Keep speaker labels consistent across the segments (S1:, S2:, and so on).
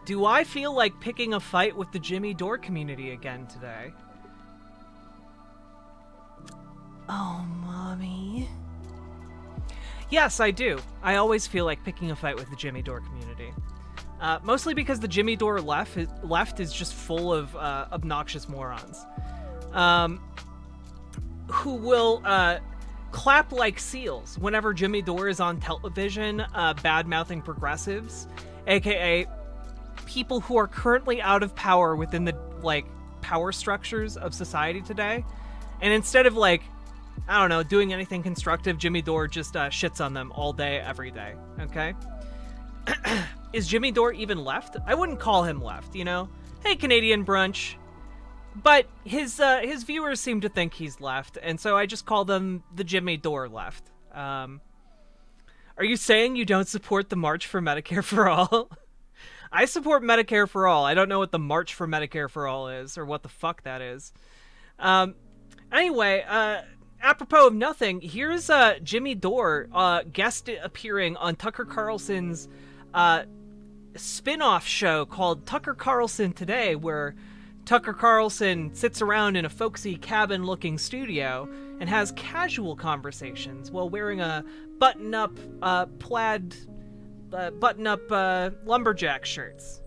S1: Do I feel like picking a fight with the Jimmy Dore community again today? Oh, Mommy. Yes, I do. I always feel like picking a fight with the Jimmy Dore community. Mostly because the Jimmy Dore left is just full of obnoxious morons. Who will clap like seals whenever Jimmy Dore is on television, bad-mouthing progressives, aka people who are currently out of power within the, like, power structures of society today. And instead of, like, I don't know, doing anything constructive, Jimmy Dore just shits on them all day, every day, okay? Is Jimmy Dore even left? I wouldn't call him left, you know? Hey, Canadian brunch. But his viewers seem to think he's left, and so I just call them the Jimmy Dore left. Are you saying you don't support the March for Medicare for All? I support Medicare for All. I don't know what the March for Medicare for All is, or what the fuck that is. Anyway, apropos of nothing, here's Jimmy Dore guest appearing on Tucker Carlson's spin-off show called Tucker Carlson Today, where Tucker Carlson sits around in a folksy cabin-looking studio and has casual conversations while wearing a button-up plaid lumberjack shirts.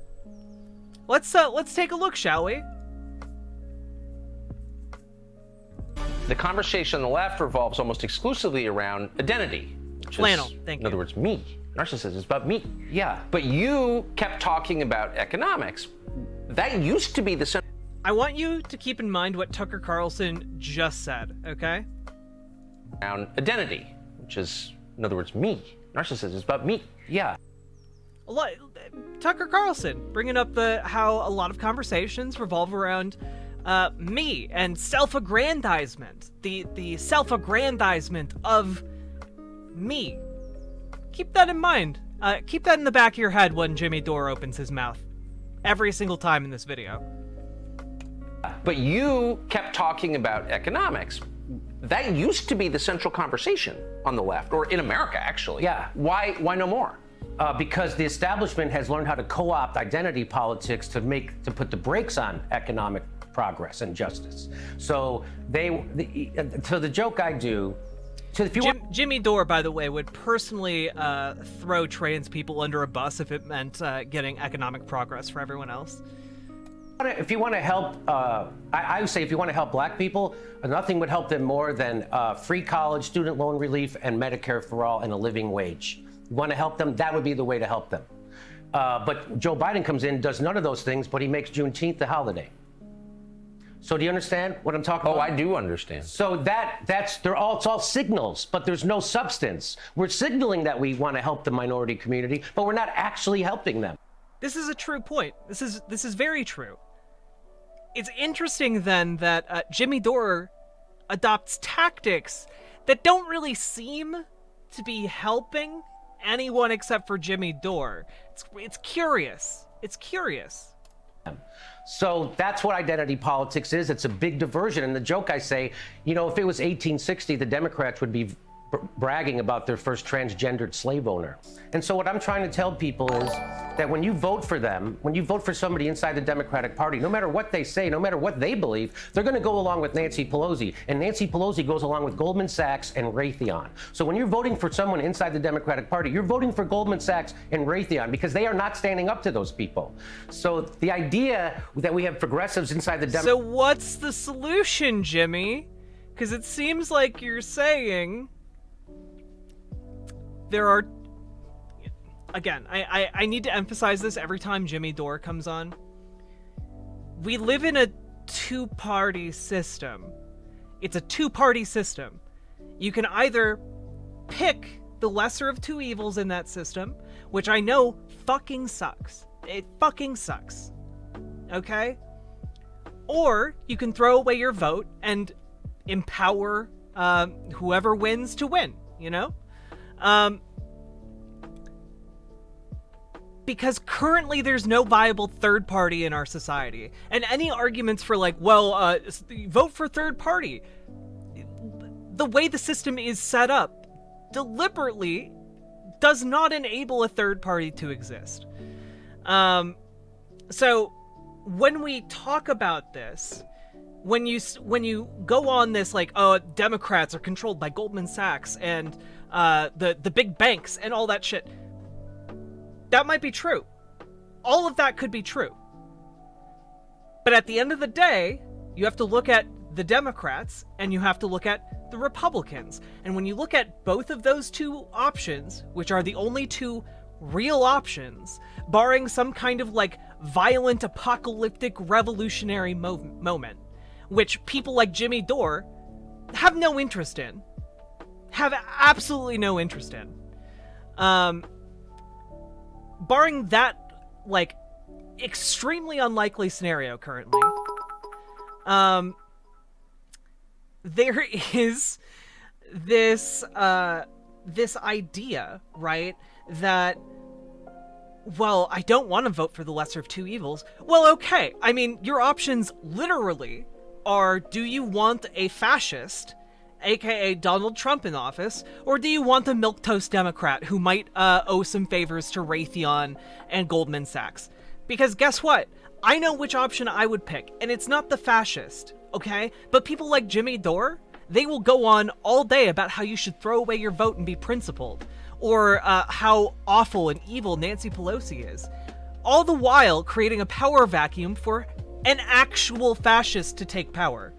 S1: Let's take a look, shall we?
S2: The conversation on the left revolves almost exclusively around identity.
S1: Flannel, thank you.
S2: In other words, me. Narcissism is about me. Yeah. But you kept talking about economics. That used to be the...
S1: I want you to keep in mind what Tucker Carlson just said, okay?
S2: Around identity, which is, in other words, me. Narcissism is about me. Yeah.
S1: Tucker Carlson bringing up how a lot of conversations revolve around me and self-aggrandizement. The self-aggrandizement of me. Keep that in mind. Keep that in the back of your head when Jimmy Dore opens his mouth. Every single time in this video.
S2: But you kept talking about economics. That used to be the central conversation on the left, or in America, actually.
S3: Yeah.
S2: Why no more?
S3: Because the establishment has learned how to co-opt identity politics to put the brakes on economic progress and justice. So the joke I do. So if you
S1: Jimmy Dore, by the way, would personally throw trans people under a bus if it meant getting economic progress for everyone else.
S3: If you want to help, I would say if you want to help black people, nothing would help them more than free college, student loan relief, and Medicare for all, and a living wage. You want to help them, that would be the way to help them. But Joe Biden comes in, does none of those things, but he makes Juneteenth a holiday. So do you understand what I'm talking about?
S2: Oh, I do understand.
S3: So it's all signals, but there's no substance. We're signaling that we want to help the minority community, but we're not actually helping them.
S1: This is a true point. This is very true. It's interesting then that Jimmy Dore adopts tactics that don't really seem to be helping anyone except for Jimmy Dore. It's curious. It's curious.
S3: So that's what identity politics is. It's a big diversion. And the joke I say, if it was 1860, the Democrats would be bragging about their first transgendered slave owner. And so what I'm trying to tell people is that when you vote for them, when you vote for somebody inside the Democratic Party, no matter what they say, no matter what they believe, they're going to go along with Nancy Pelosi. And Nancy Pelosi goes along with Goldman Sachs and Raytheon. So when you're voting for someone inside the Democratic Party, you're voting for Goldman Sachs and Raytheon because they are not standing up to those people. So the idea that we have progressives inside the
S1: So what's the solution, Jimmy? Because it seems like you're saying there are... Again, I need to emphasize this every time Jimmy Dore comes on. We live in a two-party system. It's a two-party system. You can either pick the lesser of two evils in that system, which I know fucking sucks. It fucking sucks. Okay? Or you can throw away your vote and empower whoever wins to win, you know? Because currently there's no viable third party in our society. And any arguments for vote for third party, the way the system is set up deliberately does not enable a third party to exist. So when we talk about this, when you go on this like, oh, Democrats are controlled by Goldman Sachs and the big banks and all that shit, that might be true. All of that could be true. But at the end of the day, you have to look at the Democrats and you have to look at the Republicans. And when you look at both of those two options, which are the only two real options, barring some kind of like violent apocalyptic revolutionary moment, which people like Jimmy Dore have no interest in, have absolutely no interest in. Barring that like extremely unlikely scenario currently, there is this idea, right, that, well, I don't want to vote for the lesser of two evils. Well, okay. I mean, your options literally are, do you want a fascist, aka Donald Trump, in office, or do you want a milquetoast Democrat who might owe some favors to Raytheon and Goldman Sachs? Because guess what? I know which option I would pick, and it's not the fascist, okay? But people like Jimmy Dore, they will go on all day about how you should throw away your vote and be principled, or how awful and evil Nancy Pelosi is, all the while creating a power vacuum for an actual fascist to take power.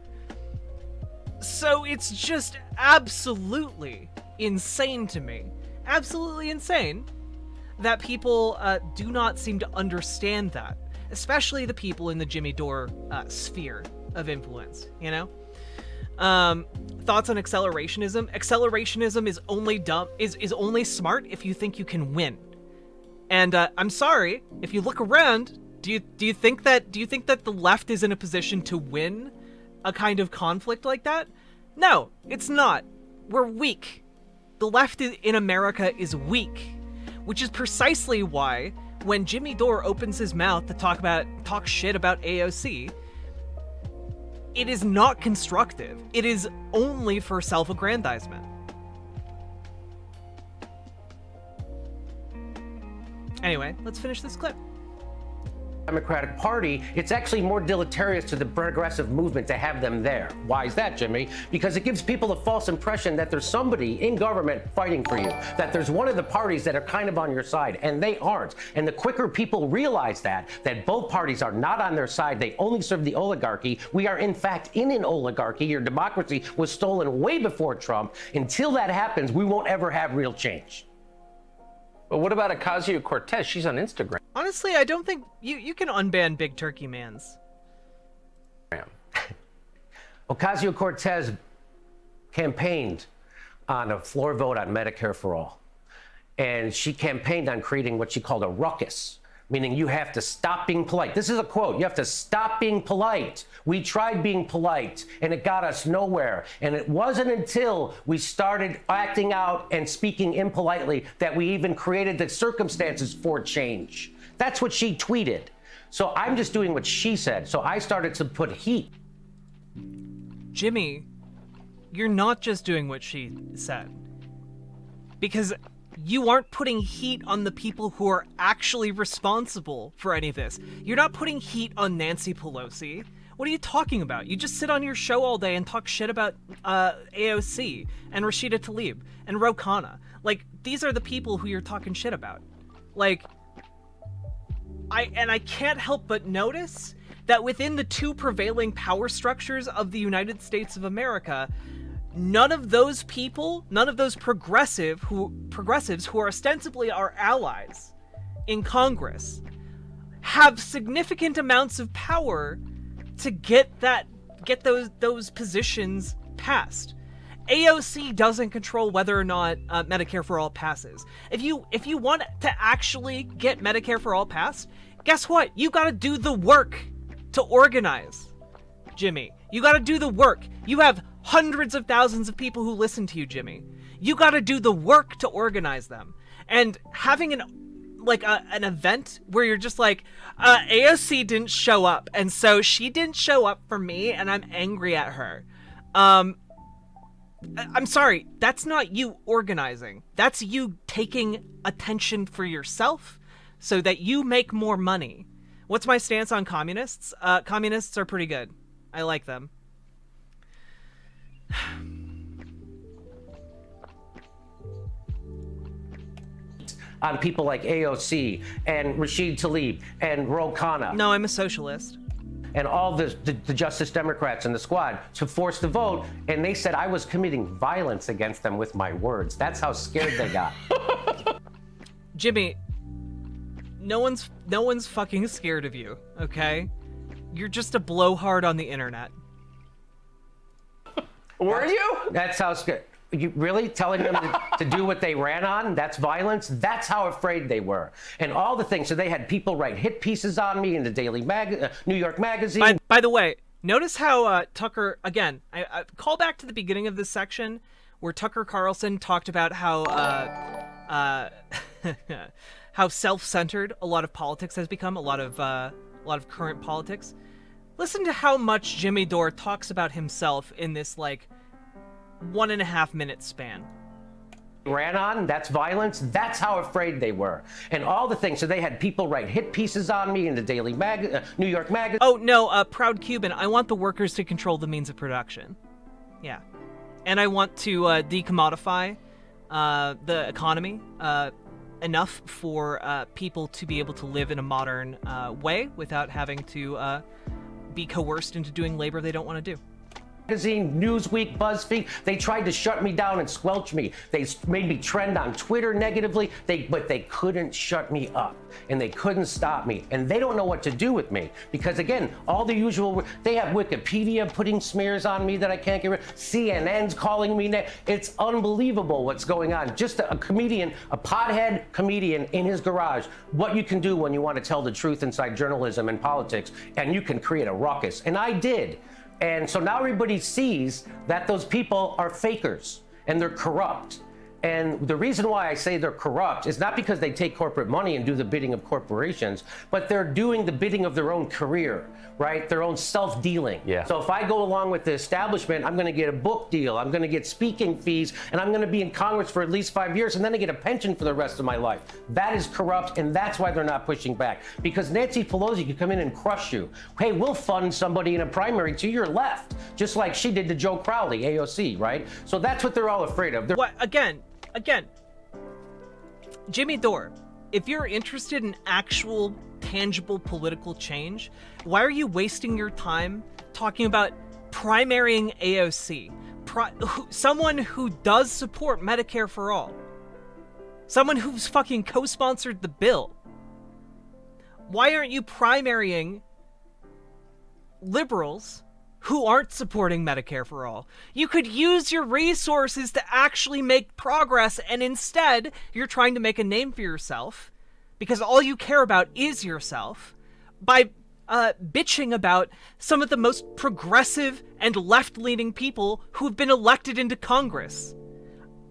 S1: So it's just absolutely insane to me, absolutely insane, that people do not seem to understand that, especially the people in the Jimmy Dore sphere of influence, you know? Thoughts on accelerationism? Accelerationism is only dumb, is only smart if you think you can win. And I'm sorry, if you look around, do you think that the left is in a position to win a kind of conflict like that? No, it's not. We're weak. The left in America is weak, which is precisely why when Jimmy Dore opens his mouth to talk shit about AOC, it is not constructive. It is only for self-aggrandizement. Anyway, let's finish this clip.
S3: Democratic Party, it's actually more deleterious to the progressive movement to have them there. Why is that, Jimmy? Because it gives people a false impression that there's somebody in government fighting for you, that there's one of the parties that are kind of on your side, and they aren't. And the quicker people realize that both parties are not on their side, they only serve the oligarchy. We are, in fact, in an oligarchy. Your democracy was stolen way before Trump. Until that happens, we won't ever have real change.
S2: But what about Ocasio-Cortez? She's on Instagram.
S1: Honestly, I don't think you can unban Big Turkey Mans.
S3: Ocasio-Cortez campaigned on a floor vote on Medicare for all. And she campaigned on creating what she called a ruckus, meaning you have to stop being polite. This is a quote. You have to stop being polite. We tried being polite, and it got us nowhere. And it wasn't until we started acting out and speaking impolitely that we even created the circumstances for change. That's what she tweeted. So I'm just doing what she said. So I started to put heat.
S1: Jimmy, you're not just doing what she said. Because you aren't putting heat on the people who are actually responsible for any of this. You're not putting heat on Nancy Pelosi. What are you talking about? You just sit on your show all day and talk shit about AOC and Rashida Tlaib and Ro Khanna. Like, these are the people who you're talking shit about. Like, I can't help but notice that within the two prevailing power structures of the United States of America, none of those people, none of those progressives who are ostensibly our allies in Congress have significant amounts of power to get those positions passed. AOC doesn't control whether or not Medicare for All passes. If you want to actually get Medicare for All passed, guess what? You got to do the work to organize, Jimmy. You got to do the work. You have hundreds of thousands of people who listen to you, Jimmy. You got to do the work to organize them. And having an event where you're just like, AOC didn't show up, and so she didn't show up for me, and I'm angry at her. I'm sorry, that's not you organizing. That's you taking attention for yourself so that you make more money, What's my stance on communists? Communists are pretty good. I like them.
S3: On people like AOC and Rashid Tlaib and Ro Khanna.
S1: No, I'm a socialist.
S3: And all the Justice Democrats in the squad to force the vote, and they said I was committing violence against them with my words. That's how scared they got.
S1: Jimmy, no one's fucking scared of you, okay? You're just a blowhard on the internet.
S2: Were you?
S3: That's how scared. You really telling them to do what they ran on? That's violence? That's how afraid they were. And all the things. So they had people write hit pieces on me in the New York Magazine.
S1: By the way, notice how Tucker, again, I call back to the beginning of this section where Tucker Carlson talked about how how self-centered a lot of politics has become, a lot of current politics. Listen to how much Jimmy Dore talks about himself in this, like, 1.5 minute span.
S3: Ran on, that's violence. That's how afraid they were. And all the things. So they had people write hit pieces on me in the New York Magazine.
S1: Oh, no, Proud Cuban, I want the workers to control the means of production. Yeah. And I want to decommodify the economy enough for people to be able to live in a modern way without having to be coerced into doing labor they don't want to do.
S3: Magazine, Newsweek, BuzzFeed, they tried to shut me down and squelch me. They made me trend on Twitter negatively, but they couldn't shut me up, and they couldn't stop me, and they don't know what to do with me, because again, all the usual, they have Wikipedia putting smears on me that I can't get rid of, CNN's calling me, it's unbelievable what's going on. Just a comedian, a pothead comedian in his garage, what you can do when you want to tell the truth inside journalism and politics, and you can create a ruckus, and I did. And so now everybody sees that those people are fakers and they're corrupt. And the reason why I say they're corrupt is not because they take corporate money and do the bidding of corporations, but they're doing the bidding of their own career, right? Their own self-dealing.
S2: Yeah.
S3: So if I go along with the establishment, I'm going to get a book deal, I'm going to get speaking fees, and I'm going to be in Congress for at least 5 years, and then I get a pension for the rest of my life. That is corrupt, and that's why they're not pushing back. Because Nancy Pelosi could come in and crush you. Hey, we'll fund somebody in a primary to your left, just like she did to Joe Crowley, AOC, right? So that's what they're all afraid of.
S1: What, again, Jimmy Dore, if you're interested in actual, tangible political change, why are you wasting your time talking about primarying AOC? Someone who does support Medicare for all. Someone who's fucking co-sponsored the bill. Why aren't you primarying liberals who aren't supporting Medicare for all? You could use your resources to actually make progress, and instead, you're trying to make a name for yourself, because all you care about is yourself, by bitching about some of the most progressive and left-leaning people who've been elected into Congress.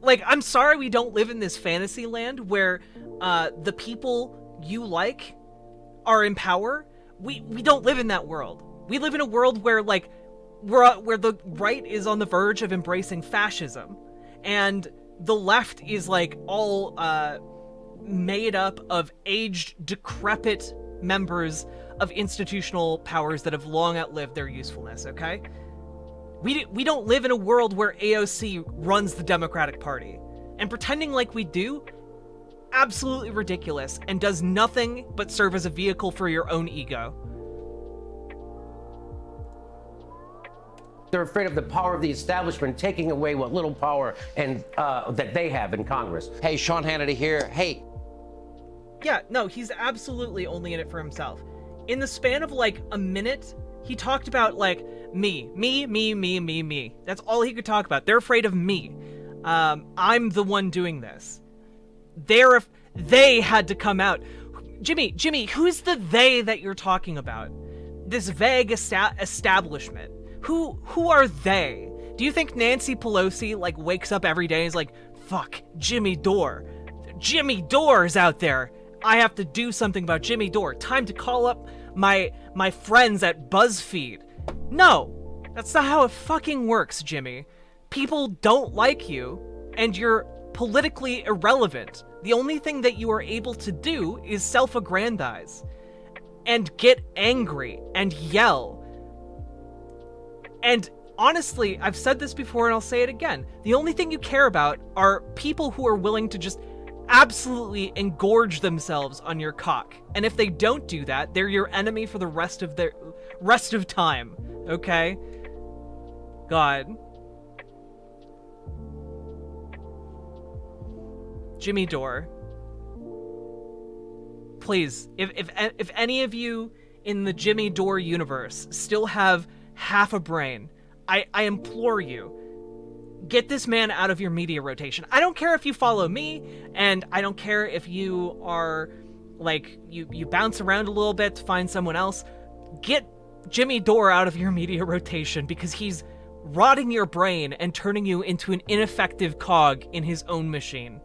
S1: Like, I'm sorry we don't live in this fantasy land where the people you like are in power. We don't live in that world. We live in a world where, like, where the right is on the verge of embracing fascism, and the left is, like, all made up of aged, decrepit members of institutional powers that have long outlived their usefulness, okay? We don't live in a world where AOC runs the Democratic Party. And pretending like we do, absolutely ridiculous, and does nothing but serve as a vehicle for your own ego.
S3: They're afraid of the power of the establishment taking away what little power and that they have in Congress.
S4: Hey, Sean Hannity here. Hey.
S1: Yeah, no, he's absolutely only in it for himself. In the span of, like, a minute, he talked about, like, me. That's all he could talk about. They're afraid of me. I'm the one doing this. They had to come out. Jimmy, who's the they that you're talking about? This vague establishment. Who are they? Do you think Nancy Pelosi, like, wakes up every day and is like, fuck, Jimmy Dore. Jimmy Dore's out there. I have to do something about Jimmy Dore. Time to call up my friends at BuzzFeed. No, that's not how it fucking works, Jimmy. People don't like you, and you're politically irrelevant. The only thing that you are able to do is self-aggrandize. and get angry and yell. And honestly, I've said this before and I'll say it again. The only thing you care about are people who are willing to just absolutely engorge themselves on your cock. And if they don't do that, they're your enemy for the rest of time. Okay? God. Jimmy Dore. Please, if any of you in the Jimmy Dore universe still have half a brain, I implore you, get this man out of your media rotation. I don't care if you follow me, and I don't care if you are, like, you bounce around a little bit to find someone else. Get Jimmy Dore out of your media rotation, because he's rotting your brain and turning you into an ineffective cog in his own machine.